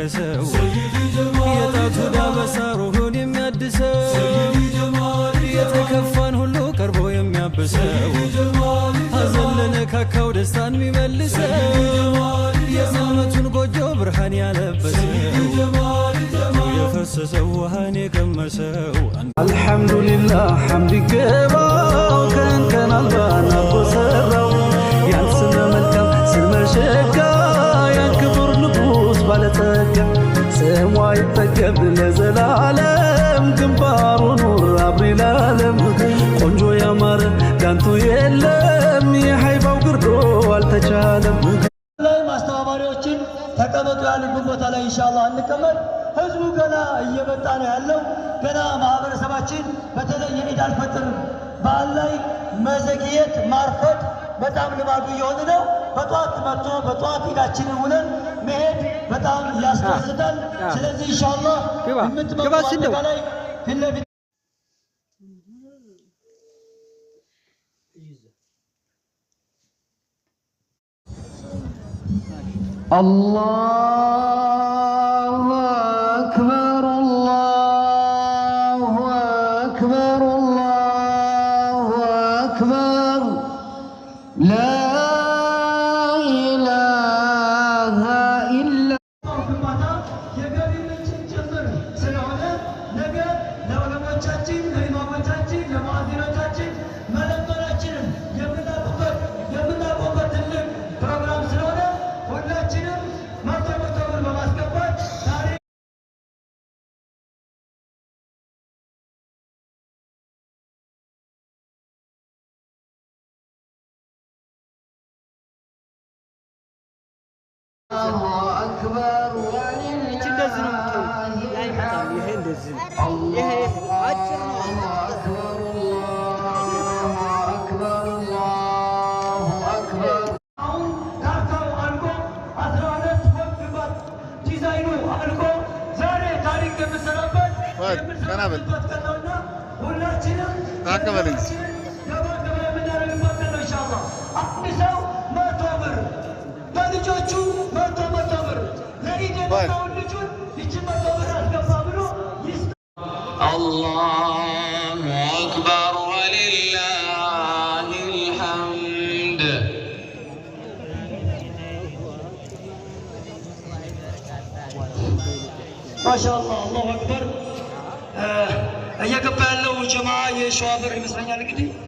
የሚያረሰው የጣቱ ዳበሳ ሩሁን የሚያድሰው የተከፋን ሁሉ ቀርቦ የሚያብሰው ሐዘን ለነካካው ደስታን የሚመልሰው የጽልመቱን ጎጆ ብርሃን ያለበሰው የፈሰሰው ውሃን የቀመሰው አልሐምዱሊላህ ሐምድ ይገባው ከንከን አልባና በሰራው ያን ስመ መልካም ስመ ሸጋ ያን ክቡር ንጉሥ ባለጸጋ ስሙ አይጠገብ ለዘላለም ግንባሩ ኑር አብሪ ለዓለም ቆንጆ ያማረ ዳንቱ የለም የሃይባው ግርዶ አልተቻለም። ማስተባበሪያዎችን ተቀመጡ ያሉበት ቦታ ላይ ኢንሻአላህ እንቀመጥ። ህዝቡ ገና እየመጣ ነው ያለው። ገና ማህበረሰባችን በተለይ የኢድ አልፈጥር በዓል ላይ መዘግየት ማርፈድ በጣም ልማዱ እየሆነ ነው። በጧት መጥቶ በጧት ኢዳችንን ውለን መሄድ በጣም ያስደስታል። ስለዚህ ኢንሻአላህ የምትመጡ አጠቃላይ ፊት ለፊት الله أكبر الله أكبر الله أكبر لا إله إلا الله أكبر ولله الحمد. ما شاء الله الله أكبر. እየገባ ያለው ጀማዓ የሸዋበር ይመስለኛል እንግዲህ